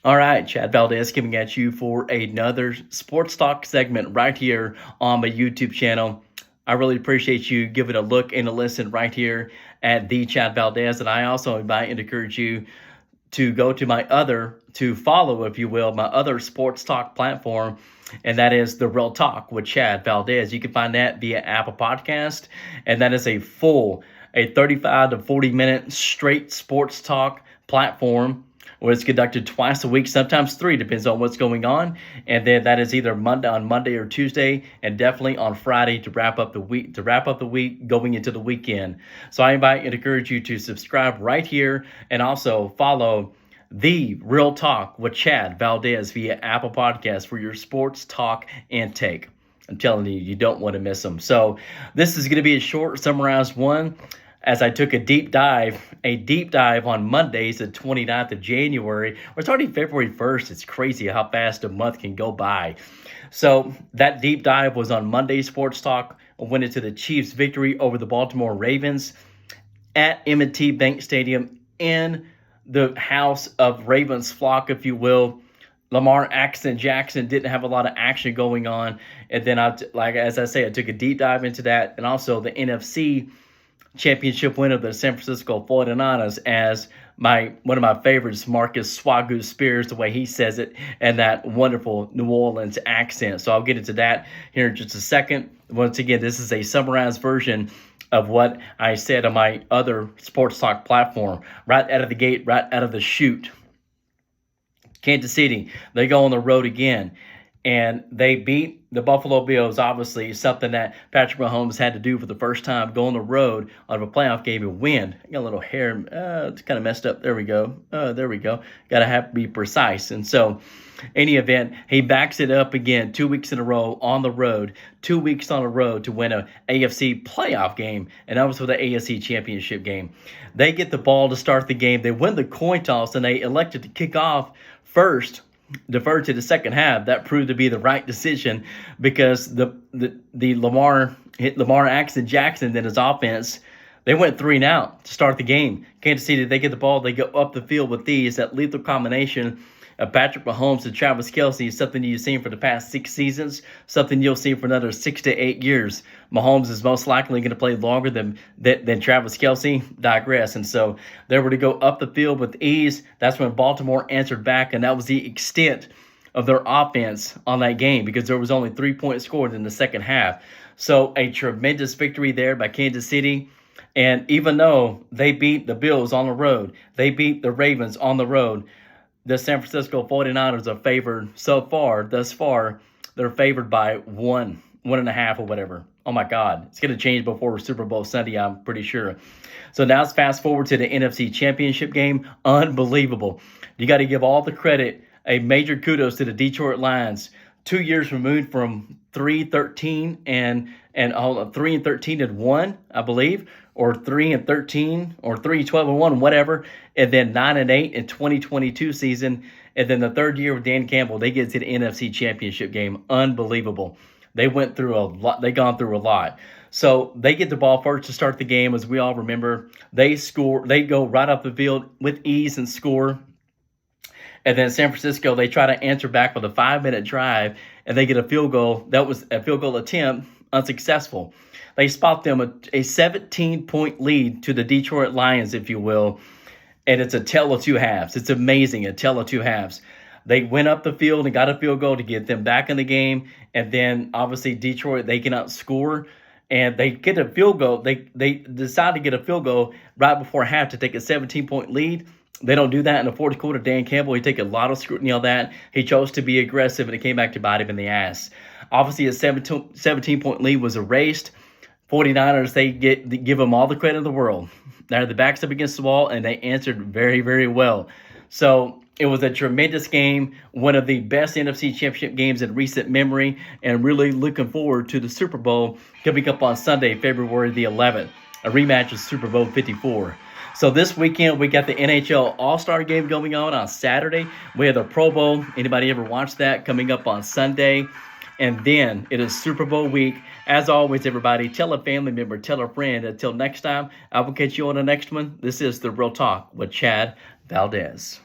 All right, Chad Valdez coming at you for another sports talk segment right here on my YouTube channel. I really appreciate you giving a look and a listen right here at the Chad Valdez. And I also invite and encourage you to go to follow, if you will, my other sports talk platform, and that is The Real Talk with Chad Valdez. You can find that via Apple Podcast, and that is a 35 to 40 minute straight sports talk platform where it's conducted twice a week, sometimes three, depends on what's going on. And then that is either Monday or Tuesday, and definitely on Friday to wrap up the week going into the weekend. So I invite and encourage you to subscribe right here and also follow The Real Talk with Chad Valdez via Apple Podcasts for your sports talk intake. I'm telling you, you don't want to miss them. So this is going to be a short, summarized one, as I took a deep dive on Mondays, the 29th of January. It's already February 1st. It's crazy how fast a month can go by. So that deep dive was on Monday Sports Talk. I went into the Chiefs' victory over the Baltimore Ravens at M&T Bank Stadium in the house of Ravens flock, if you will. Lamar Jackson didn't have a lot of action going on. And then, I took a deep dive into that, and also the NFC championship win of the San Francisco 49ers as one of my favorites, Marcus Swagoo Spears, the way he says it, and that wonderful New Orleans accent. So I'll get into that here in just a second. Once again, this is a summarized version of what I said on my other sports talk platform. Right out of the gate, right out of the chute, Kansas City, they go on the road again, and they beat the Buffalo Bills. Obviously, something that Patrick Mahomes had to do for the first time, go on the road on a playoff game and win. I got a little hair, it's kind of messed up. There we go. There we go. Got to have to be precise. And so, any event, he backs it up again 2 weeks in a row on the road, 2 weeks on the road to win a AFC playoff game, and that was for the AFC championship game. They get the ball to start the game. They win the coin toss, and they elected to kick off first, deferred to the second half. That proved to be the right decision because the Lamar Jackson and his offense, they went 3-and-out to start the game. Kansas City, they get the ball, they go up the field with that lethal combination of Patrick Mahomes and Travis Kelce, something you've seen for the past 6 seasons, something you'll see for another 6 to 8 years. Mahomes is most likely going to play longer than Travis Kelce. Digress. And so they were to go up the field with ease. That's when Baltimore answered back, and that was the extent of their offense on that game because there was only 3 points scored in the second half. So a tremendous victory there by Kansas City. And even though they beat the Bills on the road, they beat the Ravens on the road, the San Francisco 49ers are favored thus far, they're favored by 1.5 or whatever. Oh my God, it's going to change before Super Bowl Sunday, I'm pretty sure. So now let's fast forward to the NFC Championship game. Unbelievable. You got to give all the credit, a major kudos to the Detroit Lions. 2 years removed from 3-13 and 3-13-1, I believe, or 3-13 or 3-12-1, whatever, and then 9-8 in 2022 season, and then the third year with Dan Campbell, they get to the NFC Championship game. Unbelievable. They went through a lot. They gone through a lot. So they get the ball first to start the game, as we all remember. They score. They go right up the field with ease and score. And then San Francisco, they try to answer back with a 5-minute drive, and they get a field goal. That was a field goal attempt, unsuccessful. They spot them a 17-point lead to the Detroit Lions, if you will, and it's a tale of two halves. It's amazing, a tale of two halves. They went up the field and got a field goal to get them back in the game, and then obviously Detroit, they cannot score, and they get a field goal. They decide to get a field goal right before half to take a 17-point lead. They don't do that in the fourth quarter. Dan Campbell, he take a lot of scrutiny on that. He chose to be aggressive, and it came back to bite him in the ass. Obviously, a 17-point lead was erased. 49ers, they give them all the credit in the world. They're the backs up against the wall, and they answered very, very well. So it was a tremendous game, one of the best NFC Championship games in recent memory, and really looking forward to the Super Bowl coming up on Sunday, February the 11th, a rematch of Super Bowl 54. So this weekend, we got the NHL All-Star Game going on Saturday. We have the Pro Bowl. Anybody ever watched that? Coming up on Sunday. And then it is Super Bowl week. As always, everybody, tell a family member, tell a friend. Until next time, I will catch you on the next one. This is The Real Talk with Chad Valdez.